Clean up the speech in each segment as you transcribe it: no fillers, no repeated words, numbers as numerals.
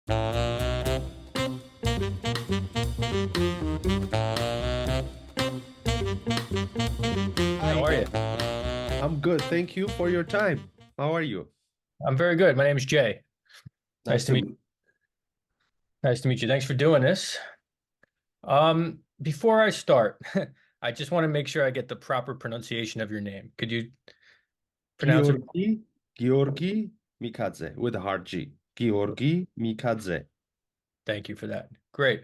How are Hi, you? I'm good. Thank you for your time. How are you? I'm very good. My name is Jay. Nice Nice to to meet meet Nice to meet you. Thanks for doing this. Before I start, I just want to make sure I get the proper pronunciation of your name. Could you pronounce it? Giorgi Mikadze with a hard G. Giorgi Mikadze. Thank you for that. Great.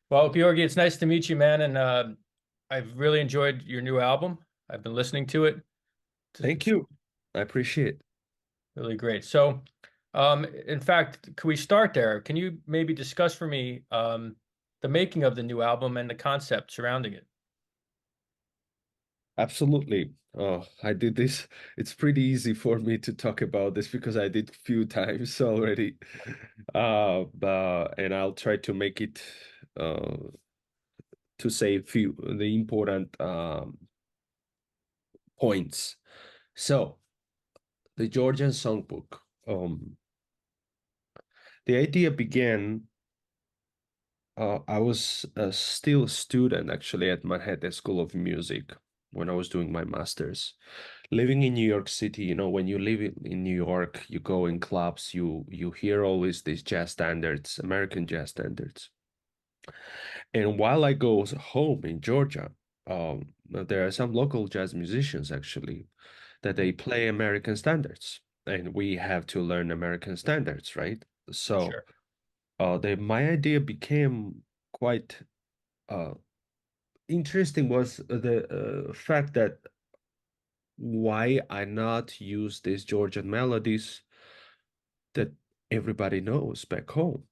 Well, Georgi, it's nice to meet you, man, and I've really enjoyed your new album. I've been listening to it. Thank It's you. I appreciate it. really great. So, in fact, could we start there? Can you maybe discuss for me the making of the new album and the concept surrounding it? Absolutely. Oh, I did this. It's pretty easy for me to talk about this because I did few times already. And I'll try to make it uh to say few the important points. So the Georgian songbook. The idea began. I was still a student actually at Manhattan School of Music when I was doing my master's. Living in New York City, when you live in New York, you go in clubs, you hear always these jazz standards, American jazz standards. And while I go home in Georgia, there are some local jazz musicians actually that they play American standards, and we have to learn American standards, right? So Sure. my idea became quite uh, interesting was the fact that why I not use these Georgian melodies that everybody knows back home,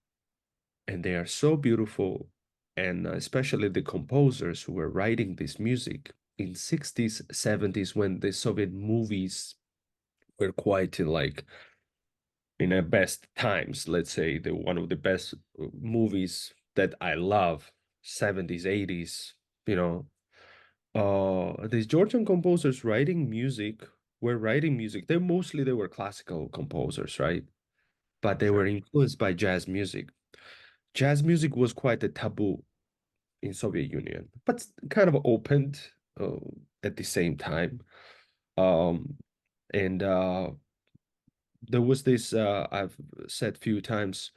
and they are so beautiful, and especially the composers who were writing this music in 60s, 70s when the Soviet movies were quite in a best times, let's say the one of the best movies that I love, 70s, 80s, you know. These Georgian composers writing music were writing music. They were classical composers, right? But they were Sure. influenced by jazz music. Jazz music was quite a taboo in Soviet Union, but kind of opened uh, at the same time. Um, and there was this I've said few times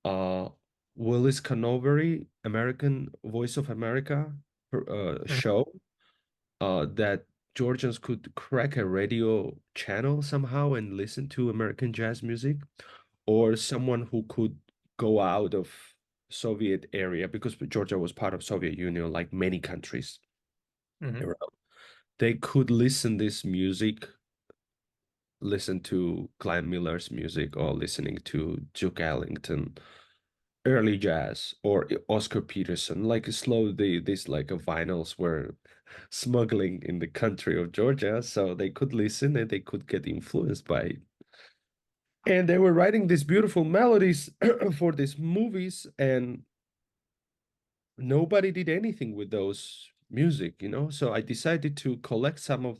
uh Willis Conovery, American Voice of America Mhm. show that Georgians could crack a radio channel somehow and listen to American jazz music, or someone who could go out of Soviet area because Georgia was part of Soviet Union, like many countries Mhm. around. They could listen this music, listen to Glenn Miller's music, or listening to Duke Ellington, early jazz, or Oscar Peterson. Like slowly, these like vinyls were smuggling in the country of Georgia, so they could listen and they could get influenced by it. And they were writing these beautiful melodies for these movies, and nobody did anything with those music. So I decided to collect some of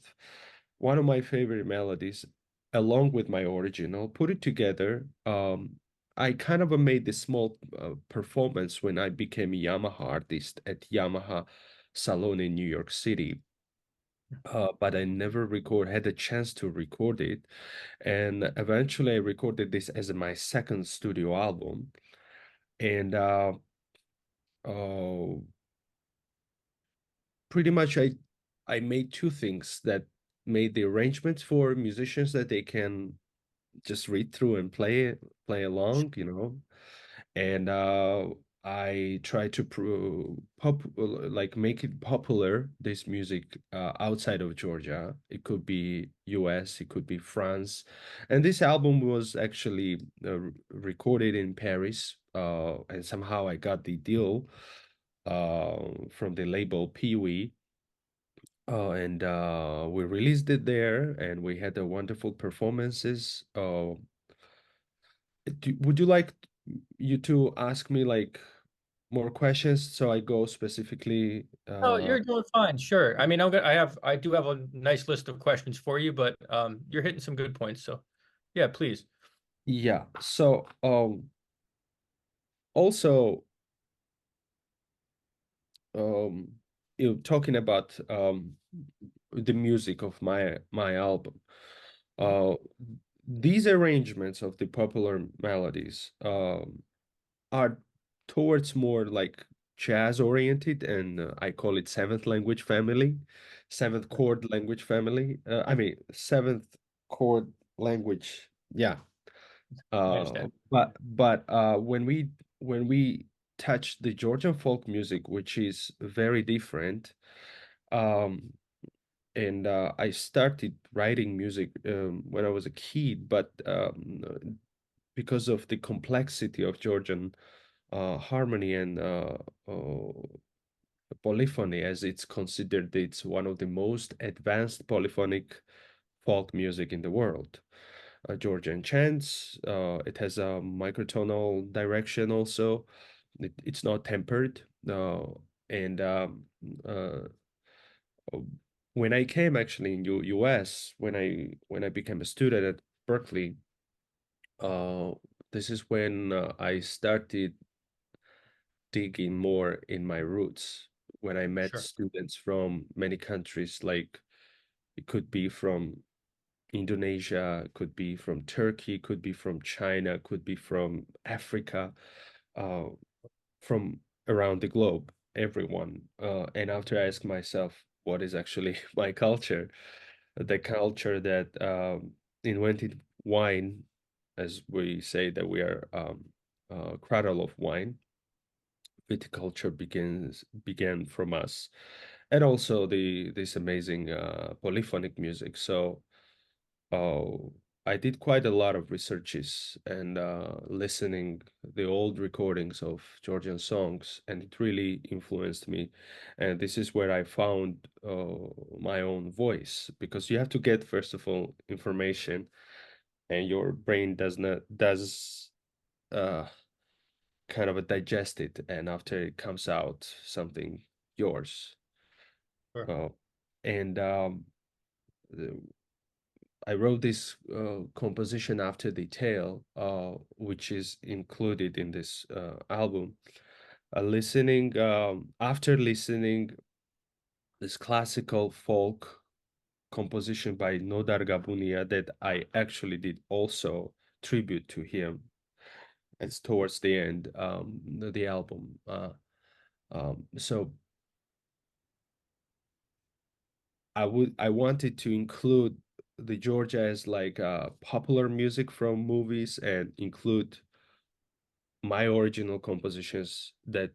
one of my favorite melodies along with my original, put it together. I kind of made this small performance when I became a Yamaha artist at Yamaha Salon in New York City. But I never had a chance to record it. And eventually I recorded this as my second studio album. And uh, pretty much I made two things that made the arrangements for musicians that they can just read through and play along. And I try to like make it popular, this music outside of Georgia. It could be US, it could be France. And this album was actually recorded in Paris, and somehow I got the deal from the label Pee-wee. And we released it there, and we had a wonderful performances. Would you like you to ask me like more questions so I go specifically? Oh, you're doing fine. Sure. I mean, I do have a nice list of questions for you, but you're hitting some good points. So, yeah, please. Yeah. So, also, talking about the music of my album, Mhm. uh, these arrangements of the popular melodies are towards more like jazz oriented, and I call it seventh language family, seventh Right. chord language family. I mean, seventh chord language. Yeah. I understand. But when we touch the Georgian folk music, which is very different, um, and I started writing music when I was a kid, but because of the complexity of Georgian harmony and polyphony, as it's considered, it's one of the most advanced polyphonic folk music in the world. Georgian chants, it has a microtonal direction also. It's not tempered. And uh, when I came actually in US, when I became a student at Berklee, uh, this is when I started digging more in my roots. When I met Sure. students from many countries, like it could be from Indonesia, could be from Turkey, could be from China, could be from Africa, uh, from around the globe, everyone. And after I ask myself, what is actually my culture? The culture that invented wine, as we say that we are cradle of wine. Viticulture began from us, and also the this amazing polyphonic music. So uh, I did quite a lot of researches and listening the old recordings of Georgian songs, and it really influenced me. And this is where I found my own voice, because you have to get first of all information, and your brain does uh, kind of a digest it, and after it comes out something yours. Sure. Uh, and the- I wrote this composition after the tale, which is included in this album. Listening After listening this classical folk composition by Nodar Gabunia that I actually did also tribute to him. It's towards the end, the album. So I wanted to include the Georgia as like popular music from movies, and include my original compositions that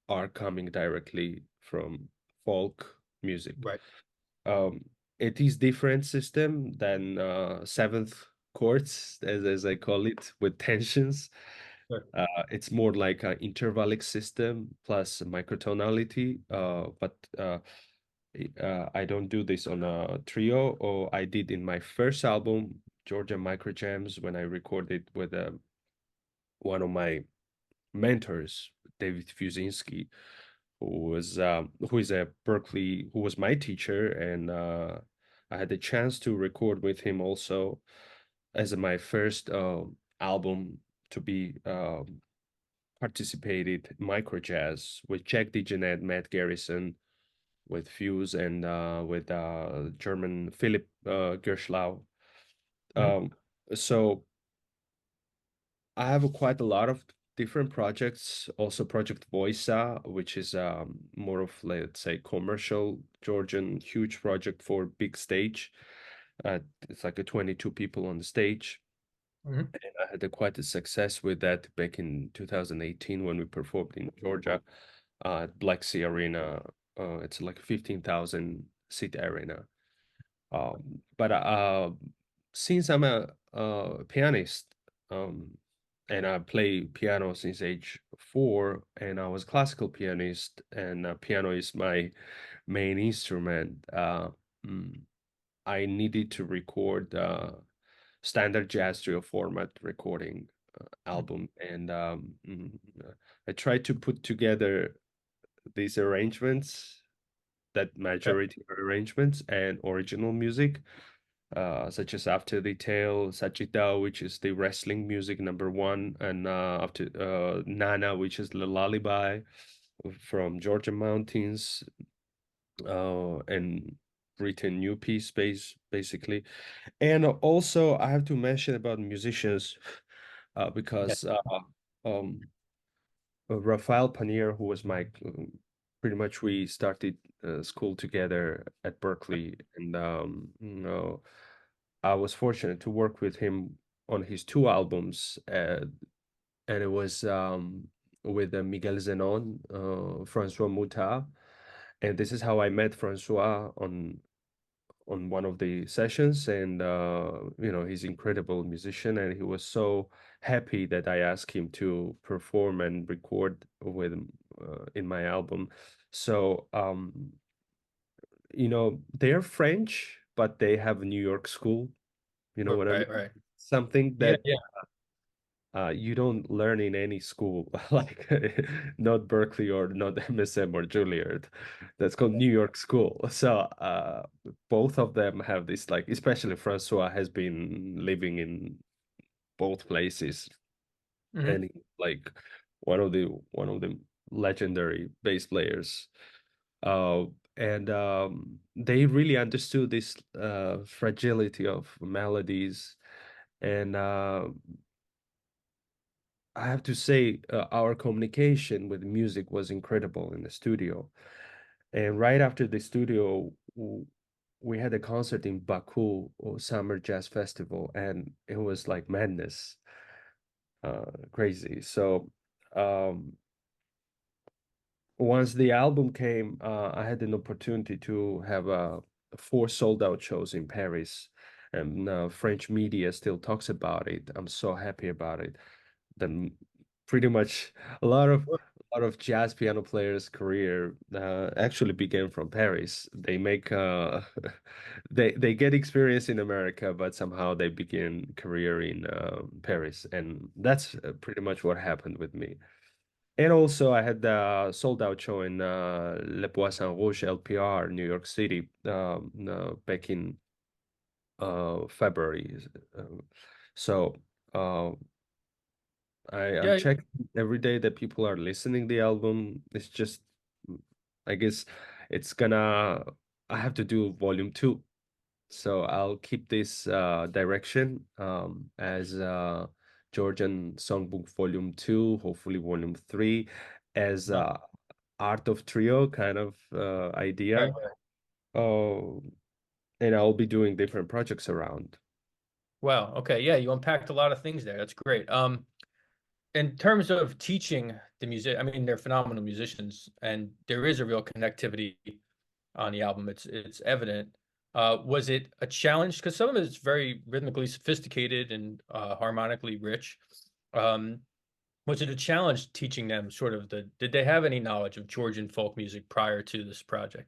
are coming directly from folk music. Right. Um, it is different system than seventh chords, as I call it, with tensions. Sure. It's more like an intervallic system plus microtonality, but I don't do this on a trio, or I did in my first album, Georgian Microjamz, when I recorded with one of my mentors, David Fusinski, who is a Berklee, who was my teacher, and I had the chance to record with him also as my first album to be participated microjazz with Jack DeJohnette, Matt Garrison, with Fuse, and with German Philipp Gerschlau. Mhm. Um, so I have quite a lot of different projects. Also, Project VOISA, which is more of, let's say, commercial Georgian huge project for big stage. It's like a 22 people on the stage. Mhm. And I had quite a success with that back in 2018 when we performed in Georgia at Black Sea Arena. It's like a 15,000 seat arena. But since I'm a pianist, and I play piano since age 4, and I was classical pianist, and piano is my main instrument. Mm, I needed to record standard jazz trio format recording Mhm. album, and I tried to put together these arrangements, that Okay. majority arrangements and original music, such as After the Tale, Sajida, which is the wrestling music #1, and after Nana, which is the lullaby from Georgian mountains, and written new piece basically. And also I have to mention about musicians, Yeah. because um Rafael Panier, who was my pretty much we started school together at Berklee, and I was fortunate to work with him on his 2 albums, and it was with Miguel Zenon, Francois Mouta, and this is how I met Francois on one of the sessions. And he's incredible musician, and he was so happy that I asked him to perform and record with in my album. So they're French, but they have New York school, you know what I Right, mean? right. Something Yeah, that yeah. you don't learn in any school, like not Berkeley or not MSM or Juilliard. That's called New York School. So both of them have this, like, especially Francois has been living in both places, Hmm. and like one of the legendary bass players. Uh, and they really understood this fragility of melodies, and I have to say, our communication with music was incredible in the studio. And right after the studio, we had a concert in Baku or Summer Jazz Festival, and it was like madness, crazy. So, um, once the album came, I had an opportunity to have 4 sold-out shows in Paris, and French media still talks about it. I'm so happy about it. Then pretty much a lot of jazz piano players' career actually began from Paris. They make they get experience in America, but somehow they begin career in Paris, and that's pretty much what happened with me. And also, I had the sold out show in Le Poisson Rouge LPR, New York City, back in February. Uh, so. Uh, I'm Yeah. checking every day that people are listening the album. It's just, I guess it's gonna, I have to do volume 2. So I'll keep this direction as Georgian Songbook Volume 2, hopefully Volume 3, as Wow. Art of Trio kind of Right, idea. right. Oh, and I'll be doing different projects around. Wow. Okay. Yeah, you unpacked a lot of things there. That's great. In terms of teaching the music, I mean, they're phenomenal musicians, and there is a real connectivity on the album. It's evident. Was it a challenge? Because some of it is very rhythmically sophisticated and harmonically rich. Um, was it a challenge teaching them sort of did they have any knowledge of Georgian folk music prior to this project?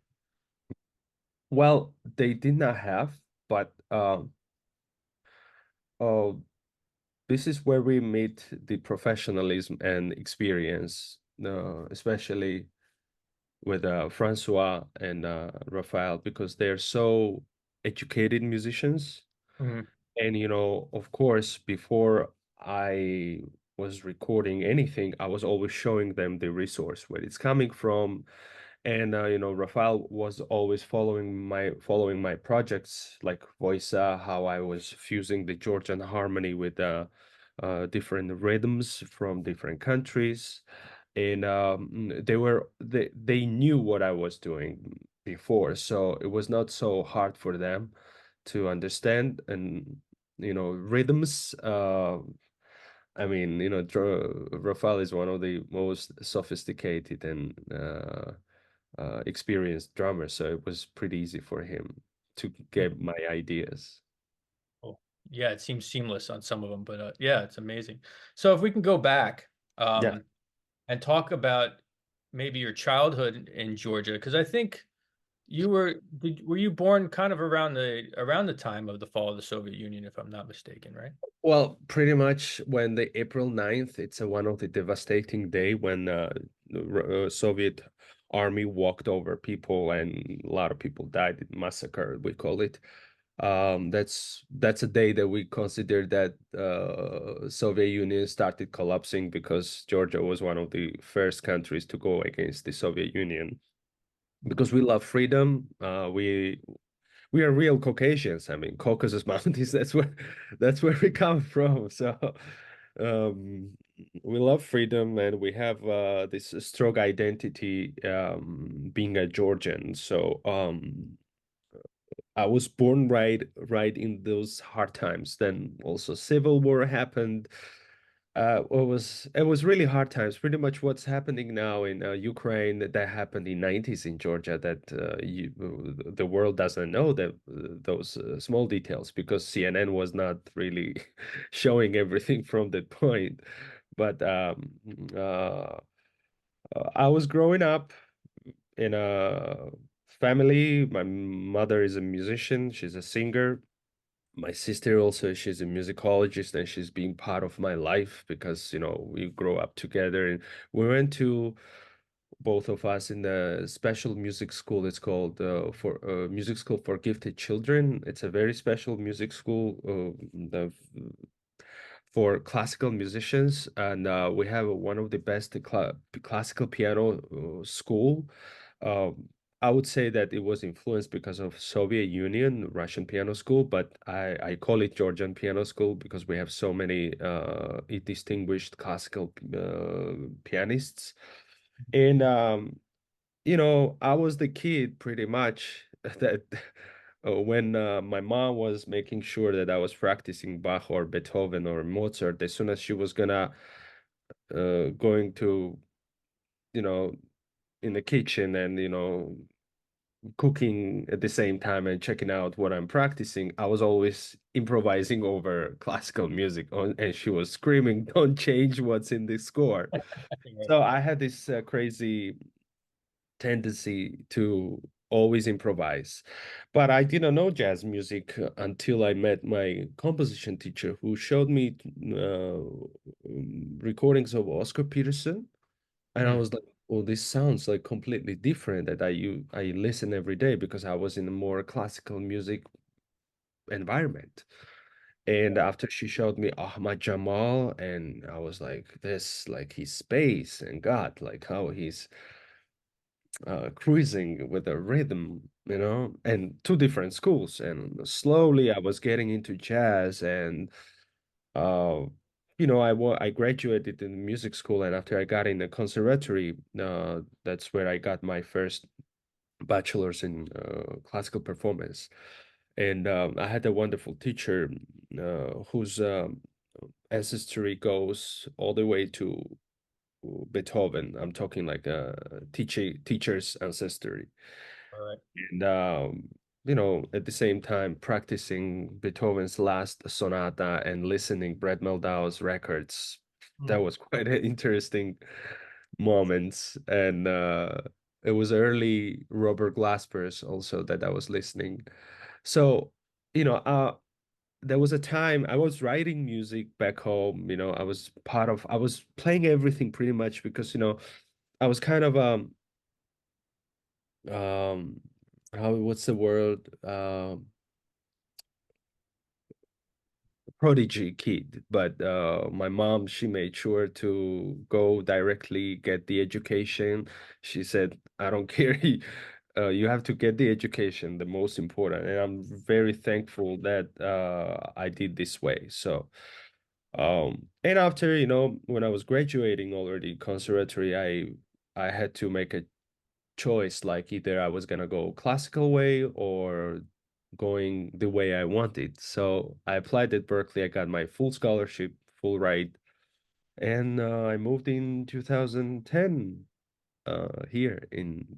Well, they did not have, but oh, this is where we meet the professionalism and experience, especially with Francois and Raphael, because they're so educated musicians. Mhm. And, of course, before I was recording anything, I was always showing them the resource, where it's coming from. And Raphael was always following my projects like VOISA, how I was fusing the Georgian harmony with different rhythms from different countries. And they knew what I was doing before, so it was not so hard for them to understand. And rhythms, I mean, Rafael is one of the most sophisticated and experienced drummers, so it was pretty easy for him to get my ideas. Oh, yeah, it seems seamless on some of them, but yeah, it's amazing. So if we can go back Yeah. um, and talk about maybe your childhood in Georgia, because I think were you born kind of around the time of the fall of the Soviet Union, if I'm not mistaken, right? Well, pretty much when the April 9th, it's one of the devastating day when the Soviet army walked over people, and a lot of people died in massacre, we call it. That's a day that we consider that Soviet Union started collapsing because Georgia was one of the first countries to go against the Soviet Union because we love freedom. We are real Caucasians. I mean, Caucasus Mountains, that's where we come from. So um, we love freedom and we have this strong identity being a Georgian. So I was born right in those hard times. Then also Civil War happened. It was really hard times. Pretty much what's happening now in Ukraine that happened in 90s in Georgia that the world doesn't know that those small details because CNN was not really showing everything from that point. But uh, I was growing up in a family. My mother is a musician. She's a singer. My sister also, she's a musicologist and she's been part of my life because, we grow up together and we went to both of us in the special music school. It's called for Music School for Gifted Children. It's a very special music school for classical musicians, and we have one of the best classical piano school. Um, I would say that it was influenced because of Soviet Union, Russian piano school, but I call it Georgian piano school because we have so many distinguished classical pianists. And I was the kid pretty much that when my mom was making sure that I was practicing Bach or Beethoven or Mozart, as soon as she was going to, you know, in the kitchen and, cooking at the same time and checking out what I'm practicing, I was always improvising over classical music and she was screaming, "Don't change what's in the score." Right. So I had this crazy tendency to always improvise. But I didn't know jazz music until I met my composition teacher who showed me recordings of Oscar Peterson. And I Mm, was like, "Oh, this sounds like completely different that I listen every day because I was in a more classical music environment." And after she showed me Ahmad Jamal, and I was like, this, like his space and God, like how he's cruising with a rhythm, and two different schools. And slowly I was getting into jazz and uh, I graduated in music school and after I got in the conservatory, that's where I got my first bachelor's in classical performance. And I had a wonderful teacher whose ancestry goes all the way to Beethoven. I'm talking like a teacher's ancestry. all right. And at the same time practicing Beethoven's last sonata and listening Brett Meldau's records. That Mm, was quite an interesting moments. And it was early Robert Glaspers also that I was listening. So, there was a time I was writing music back home. I was playing everything pretty much because, I was kind of um what's the word? Prodigy kid, but my mom, she made sure to go directly get the education. She said, "I don't care. You have to get the education, the most important." And I'm very thankful that I did this way. So, and after, when I was graduating already conservatory, I had to make a choice, like either I was gonna go classical way or going the way I wanted. So I applied at Berkeley. I got my full scholarship, full ride, and I moved in 2010 here.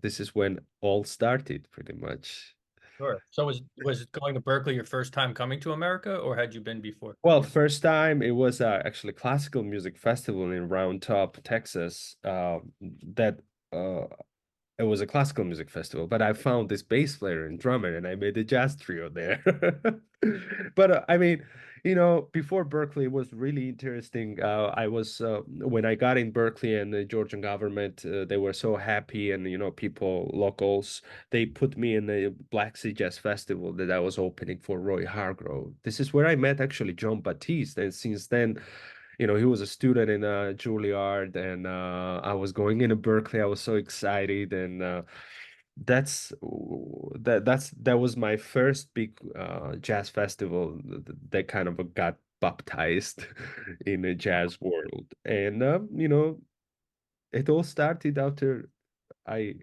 This is when all started, pretty much. sure. So was it going to Berkeley your first time coming to America, or had you been before? Well, first time it was actually classical music festival in Round Top, Texas. That uh, It was a classical music festival, but I found this bass player and drummer, and I made a jazz trio there. But I mean, Before Berkeley it was really interesting. I was when I got in Berkeley and the Georgian government, they were so happy, and people, locals, they put me in the Black Sea Jazz Festival that I was opening for Roy Hargrove. This is where I met actually John Batiste, and since then, he was a student in Juilliard, and I was going into Berkeley. I was so excited, and that's that was my first big jazz festival that kind of got baptized in the jazz world. And it all started after I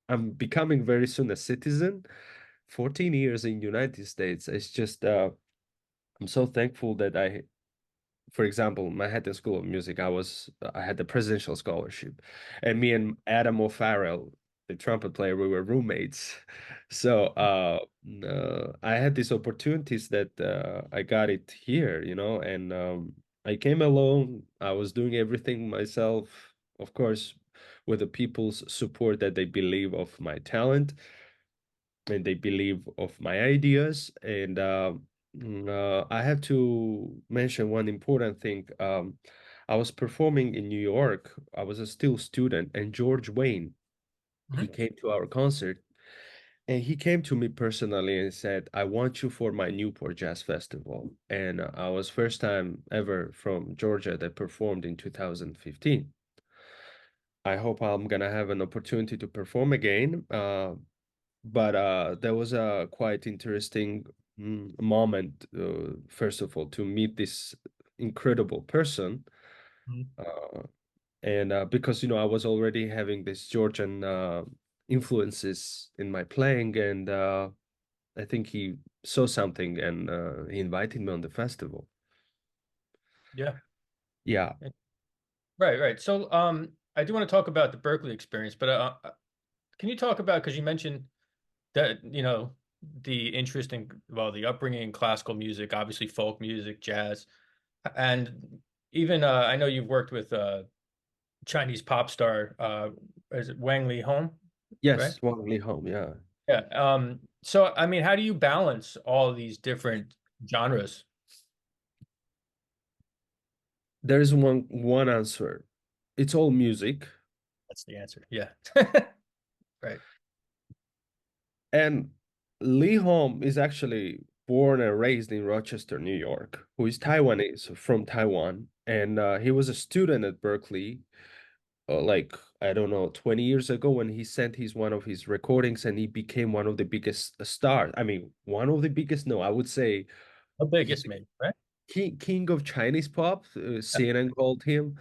I'm becoming very soon a citizen. 14 years in United States. It's just I'm so thankful that for example, Manhattan School of Music, I had the presidential scholarship, and me and Adam O'Farrell, the trumpet player, we were roommates. So I had these opportunities that I got it here, and I came alone. I was doing everything myself, of course, with the people's support that they believe of my talent and they believe of my ideas. And I have to mention one important thing. I was performing in New York. I was a still student, and George Wayne, he Mhm. came to our concert, and he came to me personally and said, "I want you for my Newport Jazz Festival." And I was first time ever from Georgia that performed in 2015. I hope I'm gonna have an opportunity to perform again. But there was a quite interesting moment, first of all, to meet this incredible person. Mhm. Uh, and because, I was already having this Georgian influences in my playing, and I think he saw something, and he invited me on the festival. Yeah. Yeah. Right, right. So, I do want to talk about the Berkeley experience, but can you talk about, because you mentioned that, the interest in, well, the upbringing in classical music, obviously folk music, jazz, and even I know you've worked with Chinese pop star, is it Wang Leehom, right? Yes, Wang Leehom, yeah. Yeah. So, I mean, how do you balance all these different genres? There is one answer. It's all music. That's the answer. Yeah. Right. And Lee Hom is actually born and raised in Rochester, New York, who is Taiwanese from Taiwan. And he was a student at Berkeley, like, I don't know, 20 years ago when he sent one of his recordings, and he became one of the biggest stars. I mean, one of the biggest, no, I would say The he's biggest, the maybe, right? king of Chinese pop, CNN called him.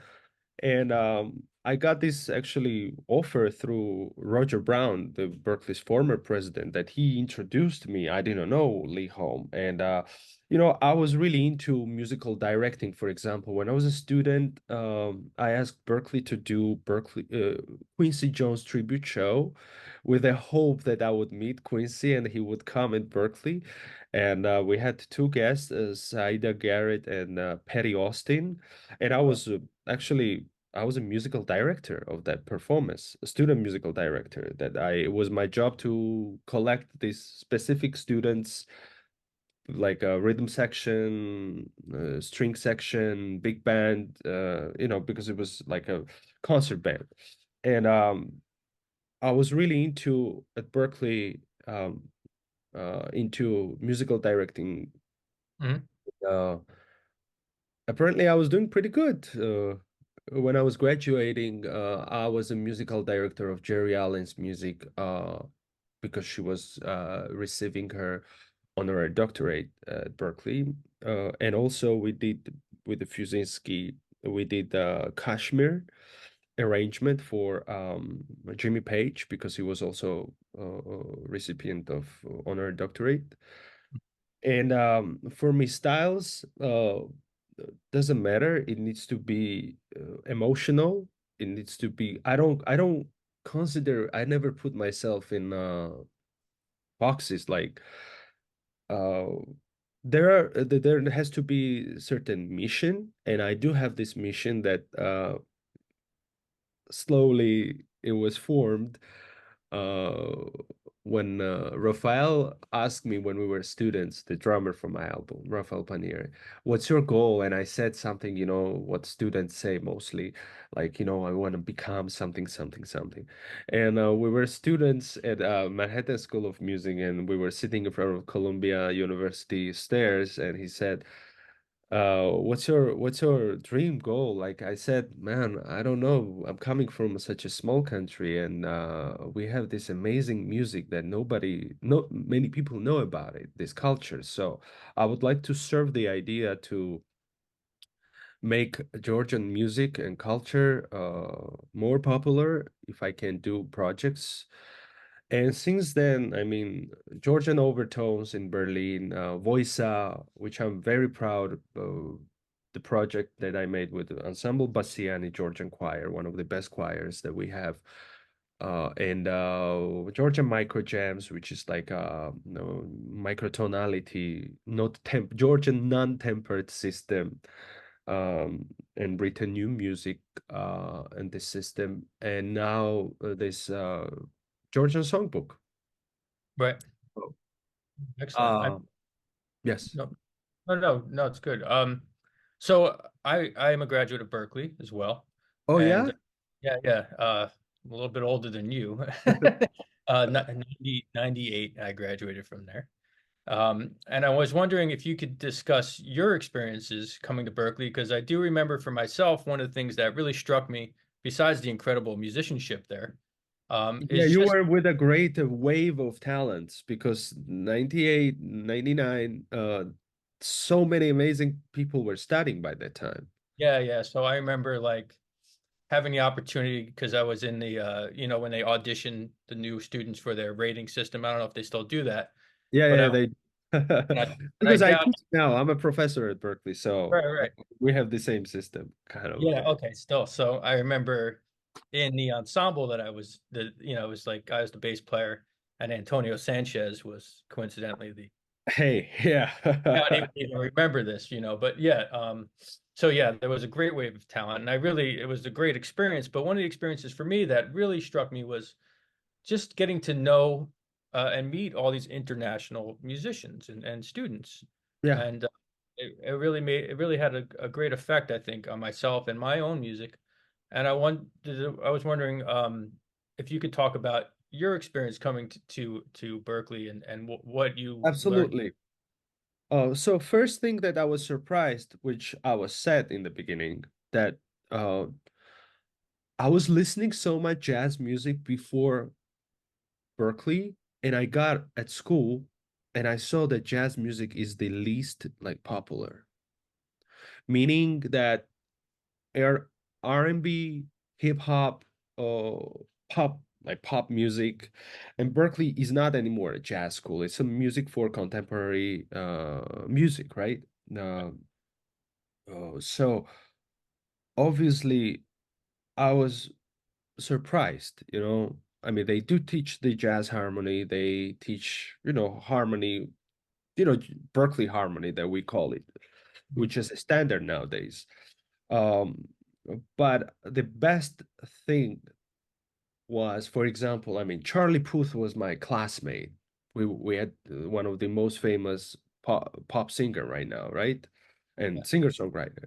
And I got this actually offer through Roger Brown, the Berkeley's former president, that he introduced me. I didn't know Lee Holm. And, I was really into musical directing. For example, when I was a student, I asked Berkeley to do Quincy Jones tribute show with the hope that I would meet Quincy and he would come in Berkeley. And we had two guests, Saida Garrett and Patty Austin. And actually, I was a musical director of that performance, a student musical director. It was my job to collect these specific students, like a rhythm section, string section, big band, because it was like a concert band. And I was really into at Berkeley, into musical directing. Mhm. Uh, Apparently, I was doing pretty good. When I was graduating, I was a musical director of Jerry Allen's music, because she was receiving her honorary doctorate at Berkeley. And also, we did with the Fusinski, we did the Kashmir arrangement for Jimmy Page, because he was also a recipient of honorary doctorate. And for me, styles doesn't matter. It needs to be emotional. It needs to be. I don't consider. I never put myself in boxes. Like uh, there has to be certain mission, and I do have this mission that slowly it was formed. Uh, when Rafael asked me when we were students, the drummer for my album, Rafael Panier, what's your goal? And I said something, what students say mostly, like, I want to become something, something, something. And we were students at Manhattan School of Music, and we were sitting in front of Columbia University stairs, and he said, what's your dream goal? Like I said, man, I don't know. I'm coming from such a small country, and we have this amazing music that not many people know about it, this culture. So I would like to serve the idea to make Georgian music and culture more popular if I can do projects. And since then, I mean, Georgian Overtones in Berlin, VOISA, which I'm very proud of, the project that I made with the Ensemble Bassiani Georgian Choir, one of the best choirs that we have. And Georgian Microjamz, which is like microtonality, not Georgian non-tempered system, and written new music in this system. And now this Georgian songbook. Right. Oh. Excellent. Uh, yes. No, no, it's good. So I am a graduate of Berkeley as well, Oh and yeah. yeah, I'm a little bit older than you. 98, I graduated from there. And I was wondering if you could discuss your experiences coming to Berkeley, because I do remember for myself, one of the things that really struck me, besides the incredible musicianship there, Yeah, is you just were with a great wave of talents because 98, 99, so many amazing people were studying by that time. yeah. So I remember like having the opportunity because I was in the when they audition the new students for their rating system. I don't know if they still do that, Yeah, but yeah, I they and I, and I because I down teach now. I'm a professor at Berkeley, so right. we have the same system, kind of. Yeah, okay, still. So I remember in the ensemble that I was it was like I was the bass player and Antonio Sanchez was coincidentally the Hey, yeah. I don't even remember this, but yeah, so yeah, there was a great wave of talent and it was a great experience, but one of the experiences for me that really struck me was just getting to know and meet all these international musicians and students. Yeah, And it really had a great effect, I think, on myself and my own music. And I was wondering if you could talk about your experience coming to Berkeley and what you learned. absolutely. So first thing that I was surprised, which I was sad in the beginning, that uh, I was listening so much jazz music before Berkeley, and I got at school, and I saw that jazz music is the least like popular, meaning that air R&B, hip hop, uh, pop like pop music, and Berkeley is not anymore a jazz school. It's a music for contemporary music, right? Uh, so obviously, I was surprised, I mean, they do teach the jazz harmony. They teach, harmony, Berkeley harmony that we call it, Mhm. which is a standard nowadays. Um, but the best thing was, for example, I mean, Charlie Puth was my classmate. We had one of the most famous pop singer right now, right? Yeah, And singer-songwriter.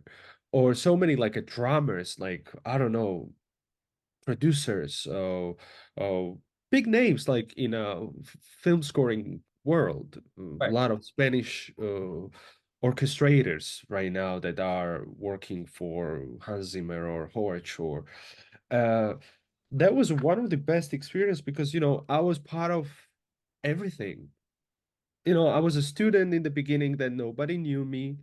Or so many like drummers, like I don't know, producers, big names like in a film scoring world. A right. lot of Spanish orchestrators right now that are working for Hans Zimmer or Howard Shore. Uh, that was one of the best experience because I was part of everything. I was a student in the beginning that nobody knew me,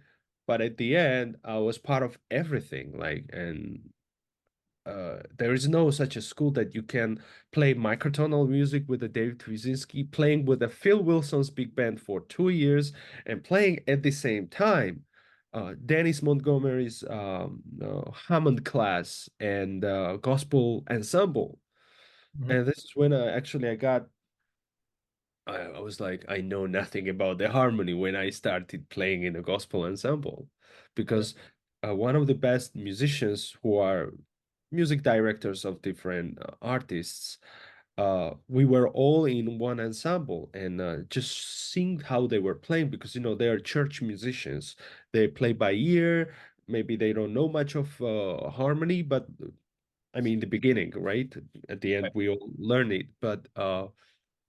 but at the end I was part of everything. Like, and there is no such a school that you can play microtonal music with a David Twizinski, playing with a Phil Wilson's big band for 2 years, and playing at the same time Dennis Montgomery's Hammond class and gospel ensemble. Mhm. And this is when I got I was like, I know nothing about the harmony when I started playing in a gospel ensemble, Right. because one of the best musicians who are music directors of different artists, we were all in one ensemble and just seeing how they were playing because they are church musicians. They play by ear. Maybe they don't know much of harmony, but I mean, the beginning, right? At the end, Right. we all learn it. But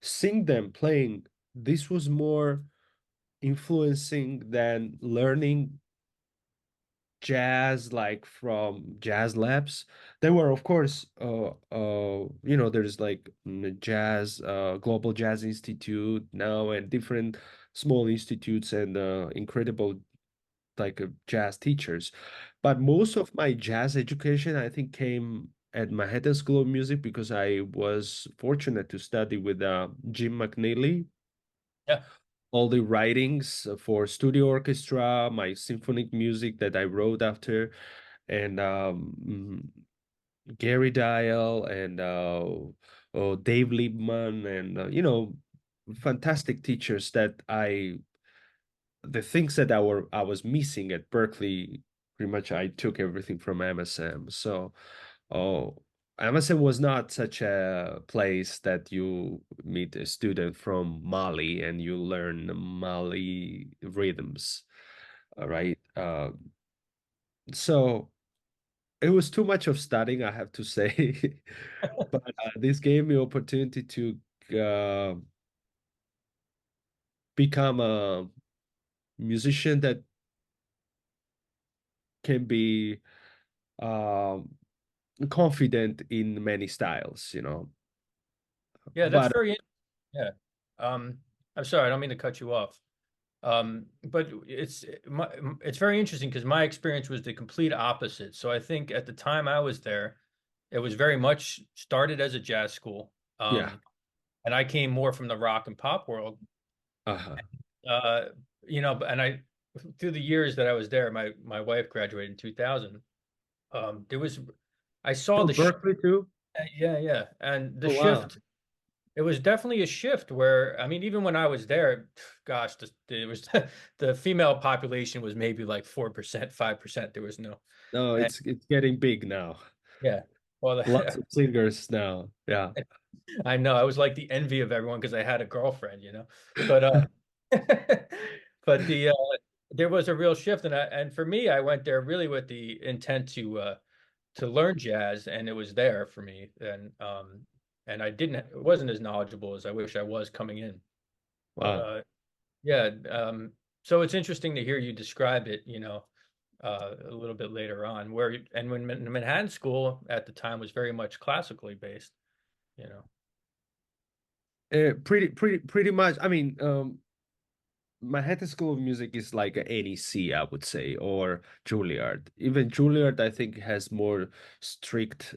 seeing them playing, this was more influencing than learning jazz like from jazz labs. There were of course there's like jazz Global Jazz Institute now and different small institutes and incredible like jazz teachers, but most of my jazz education I think came at Manhattan School of Music because I was fortunate to study with Jim McNeely, Yeah. all the writings for studio orchestra, my symphonic music that I wrote after, and Gary Dial and Dave Liebman and fantastic teachers that the things that I was missing at Berklee, pretty much I took everything from MSM. So, oh, MSM was not such a place that you meet a student from Mali and you learn Mali rhythms, all right? So it was too much of studying, I have to say. But this gave me opportunity to uh, become a musician that can be um, confident in many styles. Yeah, that's But very yeah. I'm sorry, I don't mean to cut you off. But it's very interesting because my experience was the complete opposite. So I think at the time I was there, it was very much started as a jazz school. yeah, And I came more from the rock and pop world. uh-huh. Uh, and I through the years that I was there, my wife graduated in 2000. There was I saw Oh, the sh Berkeley too? Yeah, yeah. And the Oh, wow. shift, it was definitely a shift where, I mean, even when I was there, gosh, it was the female population was maybe like 4%, 5%. There was no, No, and it's getting big now. yeah. Well, Lots of singers now. Yeah. I know I was like the envy of everyone because I had a girlfriend. But but there was a real shift, and for me, I went there really with the intent to learn jazz, and it was there for me, and I didn't it wasn't as knowledgeable as I wish I was coming in. But Wow. yeah, so it's interesting to hear you describe it, a little bit later on, and when Manhattan School at the time was very much classically based, you know. Pretty much. I mean, Manhattan School of Music is like a NEC, I would say, or Juilliard. Even Juilliard, I think, has more strict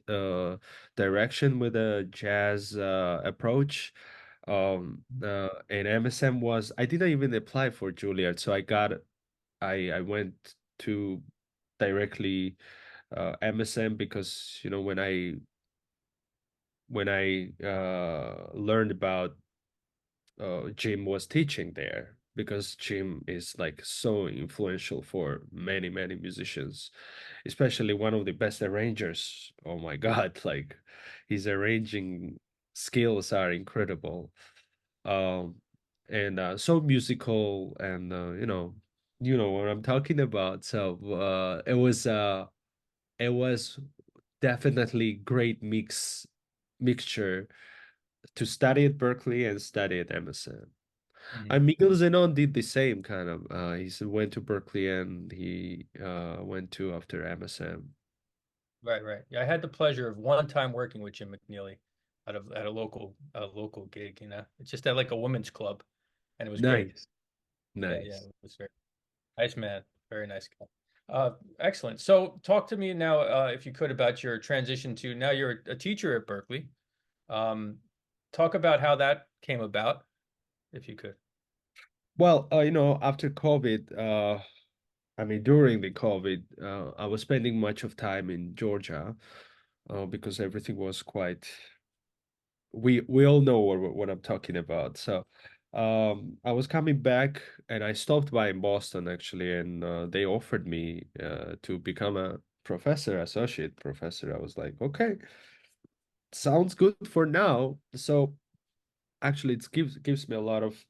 direction with a jazz approach. And MSM was, I didn't even apply for Juilliard, so I went to directly MSM because when I learned about Jim was teaching there because Jim is like so influential for many, many musicians, especially one of the best arrangers. Oh my God, like his arranging skills are incredible. Um, and so musical and you know what I'm talking about. So it was definitely great mixture to study at Berkeley and study at Emerson. Mhm. And Miguel Zenon did the same kind of. Went to Berkeley and he went to after MSM. Right, right. Yeah, I had the pleasure of one time working with Jim McNeely at a local gig, It's just at like a women's club, and it was great. Nice, Yeah, yeah, nice. it was very nice man, very nice guy. Excellent. So talk to me now, if you could, about your transition to now you're a teacher at Berkeley. Um, Talk about how that came about, if you could. Well, after COVID, I mean, during the COVID, I was spending much of time in Georgia, because everything was quite. We all know what I'm talking about. So, I was coming back, and I stopped by in Boston actually, and they offered me to become a professor, associate professor. I was like, okay. sounds good for now. So actually, it gives me a lot of.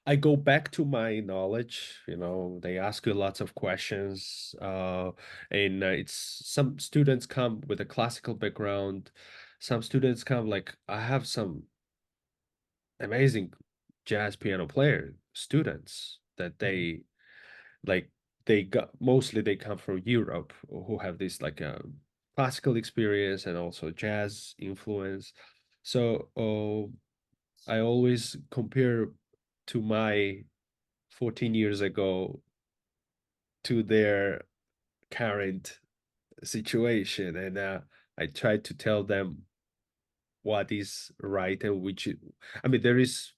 I go back to my knowledge. They ask you lots of questions, and it's some students come with a classical background. Some students come like I have some amazing jazz piano player students that Mhm. like they got mostly they come from Europe who have this like a classical experience and also jazz influence. So I always compare to my 14 years ago to their current situation, and I try to tell them what is right and which I mean there is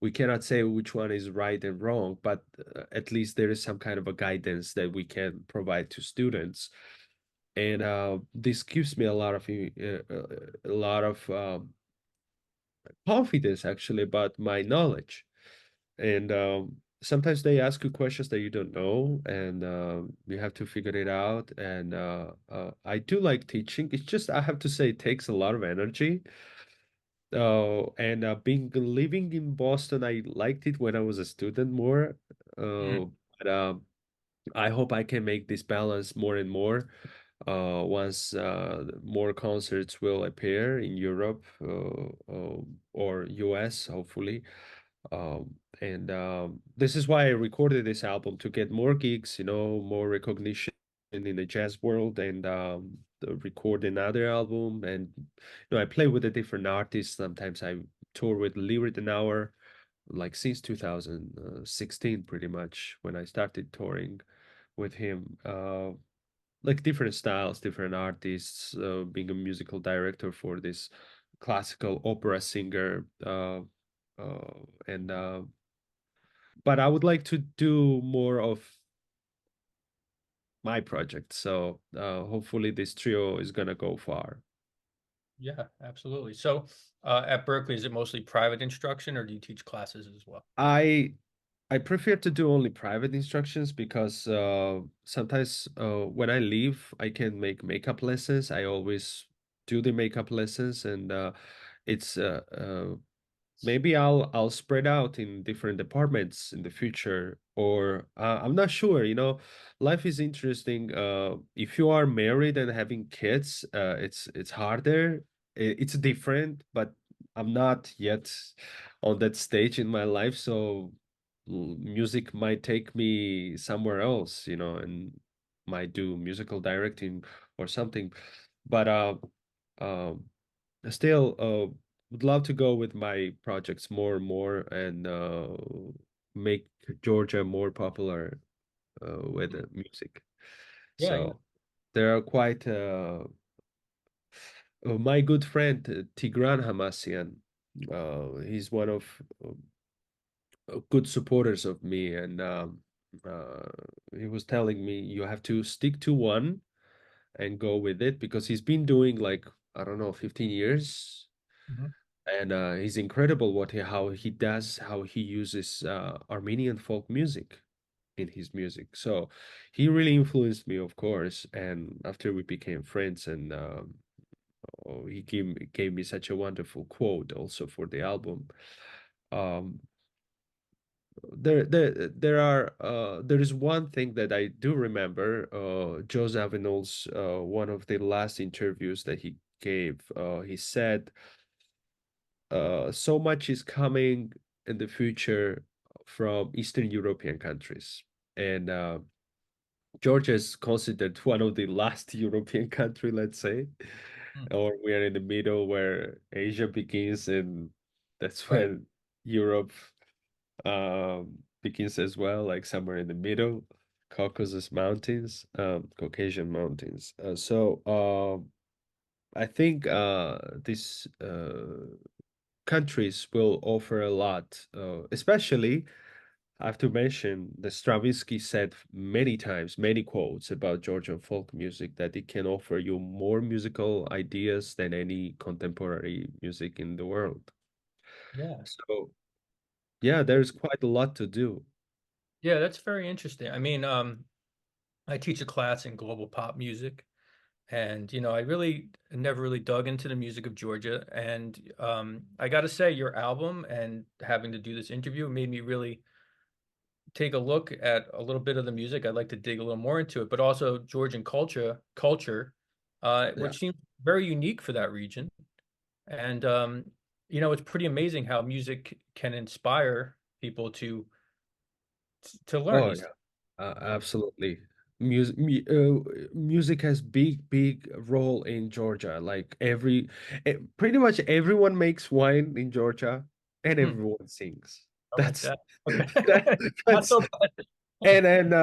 we cannot say which one is right and wrong, but at least there is some kind of a guidance that we can provide to students. And this gives me a lot of confidence actually about my knowledge. And sometimes they ask you questions that you don't know, and you have to figure it out. And I do like teaching. It's just I have to say it takes a lot of energy. And being living in Boston, I liked it when I was a student more. Mm. But I hope I can make this balance more and more once more concerts will appear in Europe or US, hopefully. And this is why I recorded this album to get more gigs, more recognition in the jazz world, and record another album. And I play with a different artists. Sometimes I tour with Lee Ritenour, like since 2016, pretty much when I started touring with him. Like different styles, different artists, being a musical director for this classical opera singer, and but I would like to do more of my project. So hopefully this trio is gonna go far. Yeah, absolutely. So, at Berkeley, is it mostly private instruction, or do you teach classes as well? I I prefer to do only private instructions because sometimes when I leave, I can make makeup lessons. I always do the makeup lessons, and it's maybe I'll spread out in different departments in the future, or I'm not sure. Life is interesting. If you are married and having kids, it's harder. It's different, but I'm not yet on that stage in my life, so music might take me somewhere else, and might do musical directing or something. But um, still, would love to go with my projects more and more and make Georgia more popular with Mm. the music. Yeah, yeah. So there are quite my good friend Tigran Hamasyan. He's one of good supporters of me, and uh, he was telling me you have to stick to one and go with it because he's been doing like I don't know 15 years. Mhm. And he's incredible how he uses Armenian folk music in his music. So he really influenced me, of course. And after we became friends, and he gave me such a wonderful quote also for the album. Um, there is one thing that I do remember. Joe Zawinul's one of the last interviews that he gave. He said so much is coming in the future from Eastern European countries. And Georgia is considered one of the last European country, let's say, Mm. or we are in the middle where Asia begins, and that's Right. when Europe begins as well, like somewhere in the middle, Caucasus Mountains, Caucasian Mountains. I think this countries will offer a lot, especially I have to mention that Stravinsky said many times, many quotes about Georgian folk music that it can offer you more musical ideas than any contemporary music in the world. Yeah. So, yeah, there's quite a lot to do. Yeah, that's very interesting. I mean, I teach a class in global pop music, And I really never really dug into the music of Georgia. And I got to say, your album and having to do this interview made me really take a look at a little bit of the music. I'd like to dig a little more into it, but also Georgian culture, Yeah. which seems very unique for that region. And it's pretty amazing how music can inspire people to learn Oh these yeah. things. Yeah. Absolutely. Music has big role in Georgia. Like pretty much everyone makes wine in Georgia, and Hmm, everyone sings. I like That's that. Okay. that, Not that's so bad. and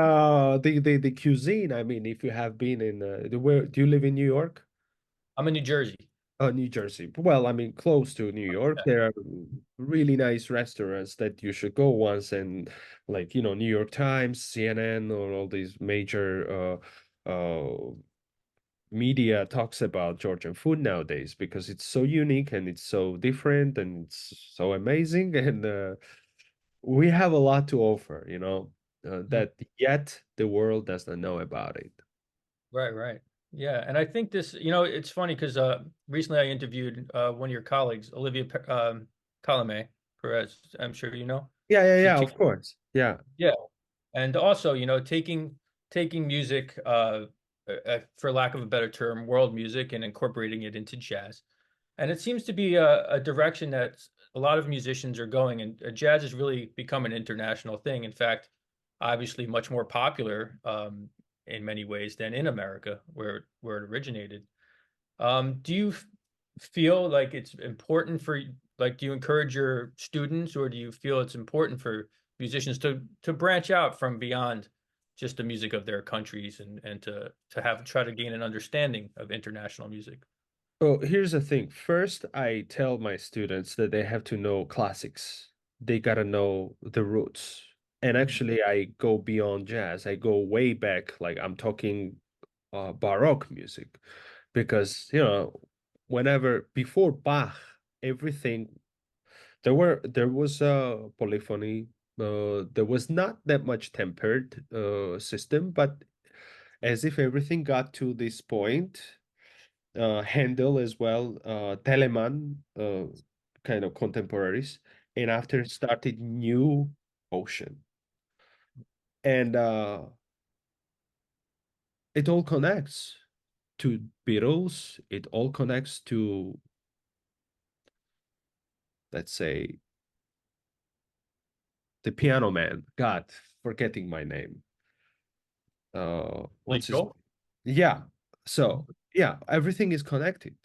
the cuisine. I mean, if you have been in where do you live in New York? I'm in New Jersey. New Jersey. Well, I mean, close to New York, Yeah. there are really nice restaurants that you should go once, and like, New York Times, CNN, or all these major media talks about Georgian food nowadays because it's so unique and it's so different and it's so amazing, and we have a lot to offer, Hmm. that yet the world does not know about it. Right, right. Yeah, and I think this, it's funny because recently I interviewed one of your colleagues, Olivia Colomé, Perez. I'm sure you know. Yeah, yeah, She yeah, teaches. of course. Yeah. Yeah, and also, taking music, for lack of a better term, world music, and incorporating it into jazz. And it seems to be a direction that a lot of musicians are going, and jazz has really become an international thing. In fact, obviously much more popular in many ways than in America, where it originated. Do you feel like it's important like, do you encourage your students, or do you feel it's important for musicians to branch out from beyond just the music of their countries, and to have try to gain an understanding of international music? Oh, here's the thing. First, I tell my students that they have to know classics. They gotta know the roots. And Mhm. actually, I go beyond jazz. I go way back, like I'm talking Baroque music, because whenever before Bach, everything there was a polyphony. There was not that much tempered system, but as if everything got to this point, Handel as well, Telemann, kind of contemporaries, and after started new ocean, and it all connects to Beatles. It all connects to, let's say, the piano man. God, forgetting my name. Billy What's his? Joel? Yeah. Mhm. So yeah, everything is connected.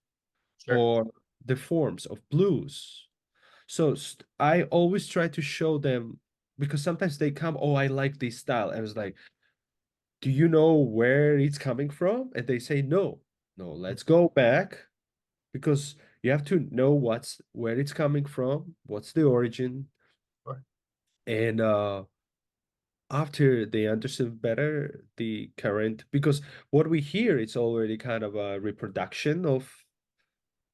Sure. Or the forms of blues. So I always try to show them because sometimes they come, oh, I like this style. I was like, do you know where it's coming from? And they say, no, no, Mhm. let's go back because you have to know where it's coming from, what's the origin. Sure. And after they understand better the current, because what we hear, it's already kind of a reproduction of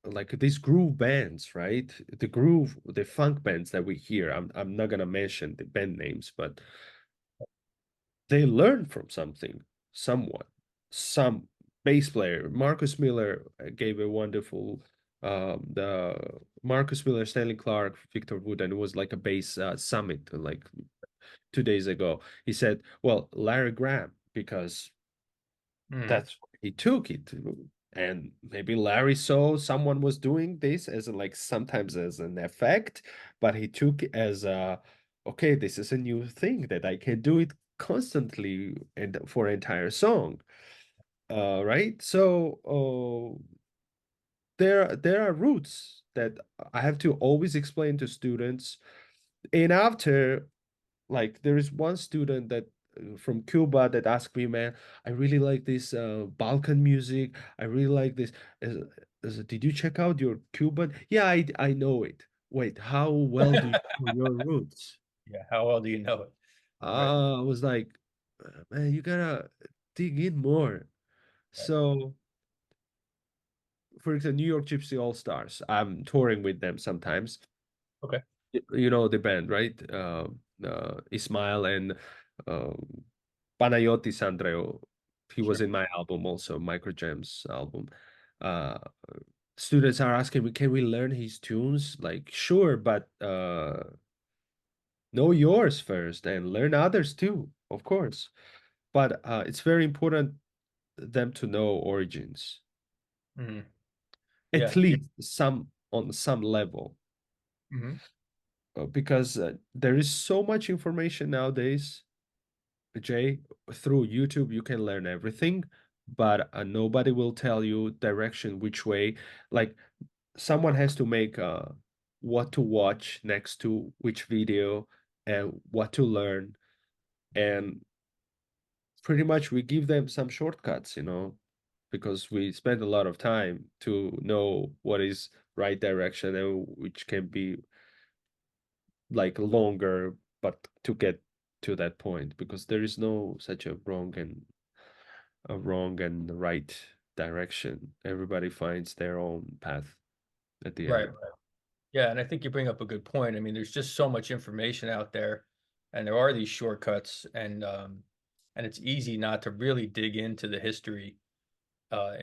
like these groove bands, right? The funk bands that we hear. I'm not gonna mention the band names, but they learn from something, someone, some bass player. Marcus Miller gave a wonderful the Marcus Miller, Stanley Clark, Victor Wood, and it was like a bass summit like 2 days ago. He said, well, Larry Graham, because Mhm. that's what he took it. And maybe Larry saw someone was doing this as like sometimes as an effect, but he took it as okay, this is a new thing that I can do it constantly and for an entire song. Right? So there are roots that I have to always explain to students. And after, like, there is one student that from Cuba that asked me, man, I really like this Balkan music. I really like this. Did you check out your Cuban? Yeah, I know it. Wait, how well do you know your roots? Yeah. How well do you know it? Right. I was like, man, you gotta dig in more. Right. So, for example, New York Gypsy All Stars, I'm touring with them sometimes. Okay. You know the band, right? Ismail and Panayotis Andreu. He was Sure. in my album also, Microjamz album. Uh, Students are asking me, can we learn his tunes? Like, sure, but know yours first and learn others too, of course. But it's very important them to know origins, Mhm. at Yeah. least some on some level, Mhm. because there is so much information nowadays, Jay. Through YouTube, you can learn everything, but nobody will tell you direction which way. Like someone has to make what to watch next to which video and what to learn, and pretty much we give them some shortcuts, because we spend a lot of time to know what is right direction and which can be like longer, but to get to that point, because there is no such a wrong and right direction. Everybody finds their own path at the Right. end. Yeah, and I think you bring up a good point. I mean, there's just so much information out there, and there are these shortcuts, and it's easy not to really dig into the history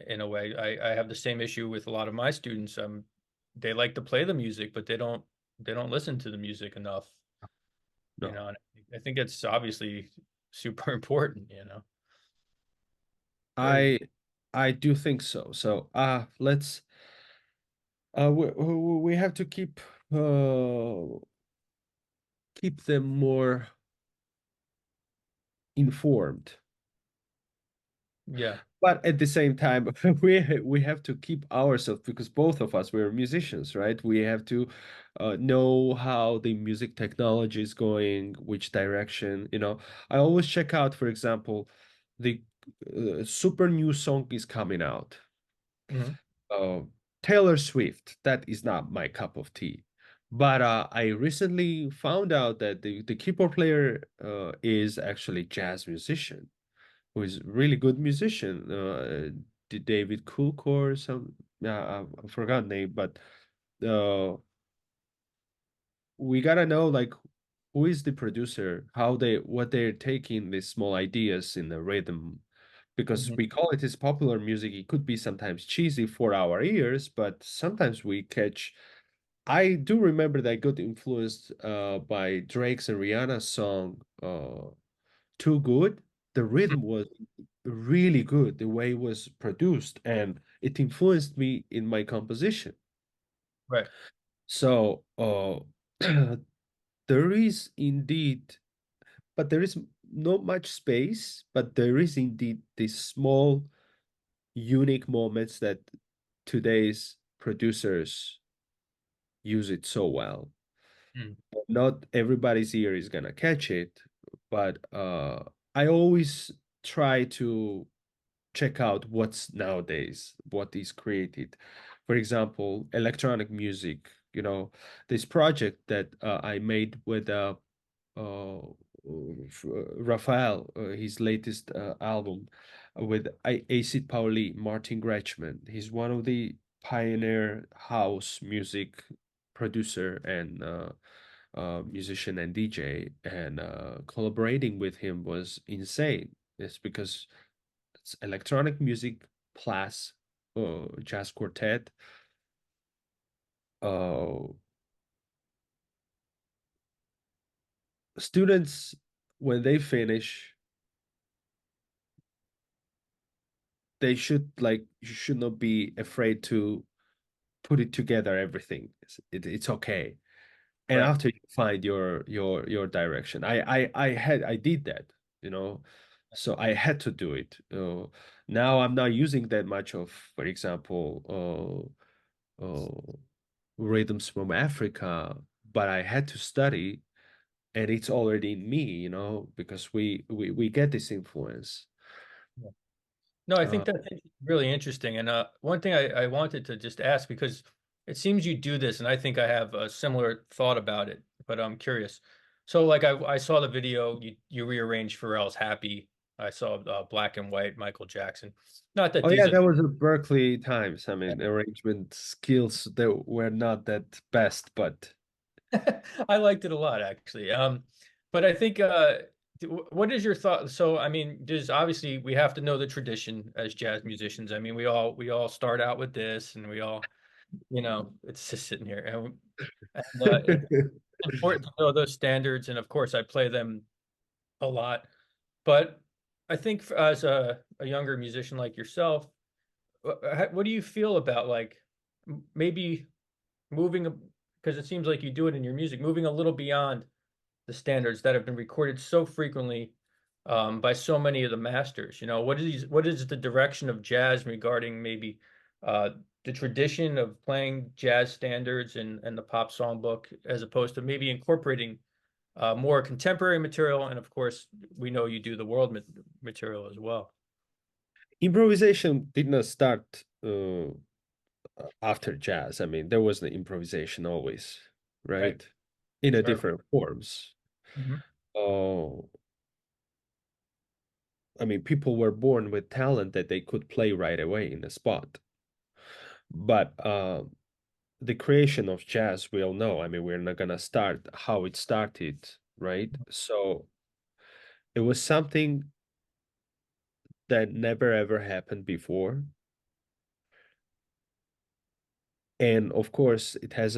in a way. I have the same issue with a lot of my students. They like to play the music, but they don't listen to the music enough, No, and I think it's obviously super important, Very. I I do think so. So let's we have to keep them more informed. Yeah. But at the same time, we have to keep ourselves, because both of us, we're musicians, right? We have to know how the music technology is going, which direction. I always check out, for example, the super new song is coming out. Mhm. Uh, Taylor Swift, that is not my cup of tea. But I recently found out that the keyboard player is actually jazz musician, who is really good musician. David Cook or some, yeah, I forgot name, but uh, we gotta know like who is the producer, what they're taking these small ideas in the rhythm, because Mhm. we call it as popular music. It could be sometimes cheesy for our ears, but sometimes we catch. I do remember that I got influenced by Drake's and Rihanna's song "Too Good." The rhythm was really good, the way it was produced, and it influenced me in my composition. Right. So there is indeed, but there is not much space, but there is indeed these small, unique moments that today's producers use it so well. Mm. Not everybody's ear is gonna catch it, but I always try to check out what's nowadays, what is created. For example, electronic music, this project that I made with uh, Rafael, his latest album with Acid Pauli, Martin Gretschmann. He's one of the pioneer house music producer and musician and DJ, and collaborating with him was insane. It's because it's electronic music plus jazz quartet. Uh, Students, when they finish, they should like you should not be afraid to put it together. Everything it's okay. And Right. after you find your direction, I did that, so I had to do it. Now I'm not using that much of, for example, rhythms from Africa, but I had to study, and it's already in me, because we get this influence. Yeah. No, I Uh, think that's really interesting. And one thing I wanted to just ask, because it seems you do this, and I think I have a similar thought about it, but I'm curious. So, like, I saw the video you rearranged Pharrell's "Happy." I saw Black and White, Michael Jackson. Not that oh these yeah, are. that was a Berkeley times. I mean, arrangement skills that were not that best, but I liked it a lot, actually. But I think What is your thought? So, I mean, there's obviously we have to know the tradition as jazz musicians. I mean, we all start out with this, and we all, it's just sitting here, and it's important to know those standards. And of course, I play them a lot. But I think as a younger musician like yourself, what do you feel about like maybe moving, because it seems like you do it in your music, moving a little beyond the standards that have been recorded so frequently by so many of the masters. What is the direction of jazz regarding maybe uh, the tradition of playing jazz standards and the pop songbook, as opposed to maybe incorporating more contemporary material, and of course, we know you do the world material as well. Improvisation did not start after jazz. I mean, there was the improvisation always, Right. right? In a Right. different forms. Mhm. Oh, I mean, people were born with talent that they could play right away in the spot. But the creation of jazz, we all know. I mean, we're not gonna start how it started, right? So it was something that never ever happened before. And of course, it has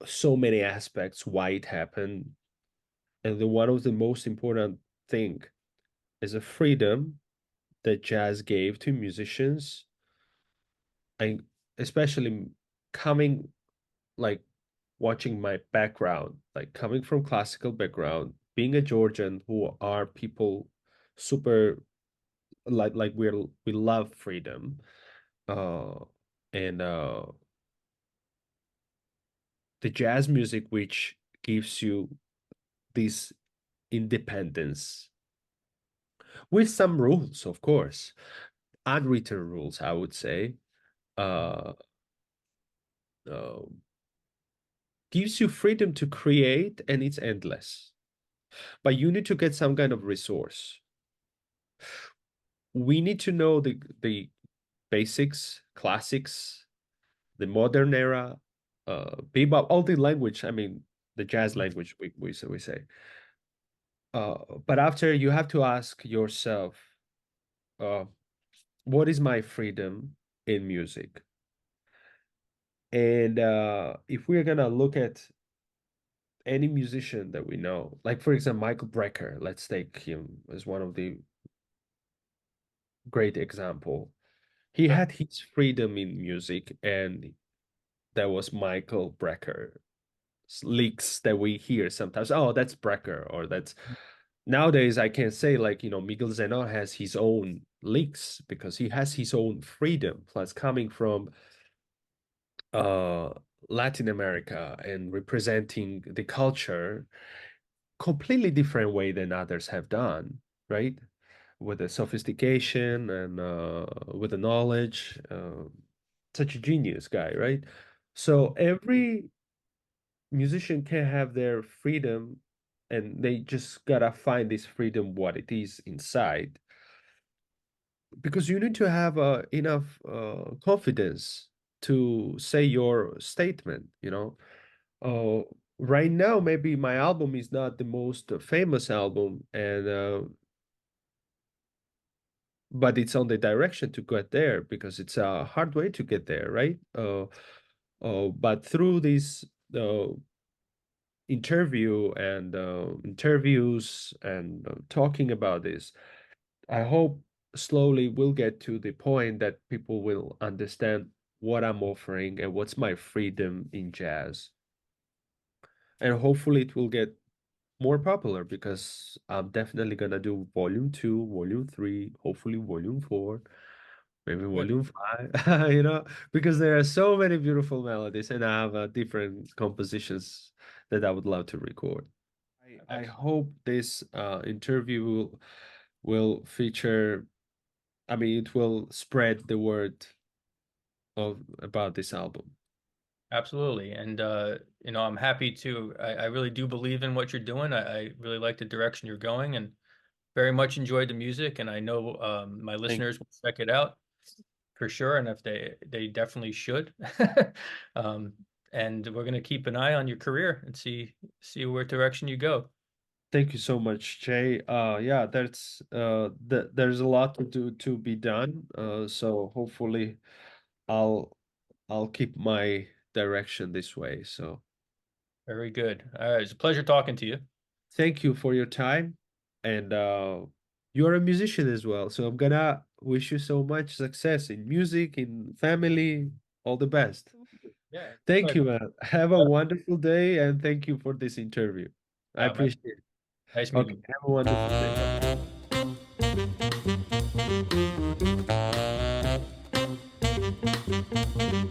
so many aspects why it happened. And one of the most important thing is a freedom that jazz gave to musicians, and especially coming like watching my background, like coming from classical background, being a Georgian who are people super like we love freedom. Uh and the jazz music which gives you this independence with some rules, of course, unwritten rules, I would say. Uh, uh, gives you freedom to create, and it's endless. But you need to get some kind of resource. We need to know the basics, classics, the modern era, bebop, all the language. I mean, the jazz language we say. But after you have to ask yourself, uh, what is my freedom in music? And if we're gonna look at any musician that we know, like for example, Michael Brecker, let's take him as one of the great example. He Sure. had his freedom in music, and that was Michael Brecker. Leaks that we hear sometimes. Oh, that's Brecker, or that's nowadays I can say like Miguel Zenón has his own leaks because he has his own freedom. Plus, coming from uh Latin America and representing the culture completely different way than others have done, right? With the sophistication and with the knowledge, such a genius guy, right? So every musician can have their freedom, and they just gotta find this freedom what it is inside, because you need to have enough confidence to say your statement. uh, right now maybe my album is not the most famous album, and but it's on the direction to get there because it's a hard way to get there, right? But through this uh, interviews and talking about this, I hope slowly we'll get to the point that people will understand what I'm offering and what's my freedom in jazz. And hopefully it will get more popular because I'm definitely gonna do volume two, volume three, hopefully volume four, maybe Yeah. volume five, because there are so many beautiful melodies and I have different compositions that I would love to record. I Excellent. hope this interview will feature, I mean, it will spread the word of about this album. Absolutely. And I'm happy to. I really do believe in what you're doing. I really like the direction you're going, and very much enjoyed the music. And I know my Thank listeners will check it out for sure. And if they definitely should. Um, and we're gonna keep an eye on your career and see what direction you go. Thank you so much, Jay. Yeah, there's a lot to be done. So hopefully I'll I'll keep my direction this way. So Very good. All right, it's a pleasure talking to you. thank you for your time, and you're a musician as well. So I'm gonna wish you so much success in music, in family, all the best. Yeah, Thank you, pleasure. man. Have a wonderful day, and thank you for this interview. I Man, appreciate it. nice Okay, meeting you. have a wonderful day. Bye.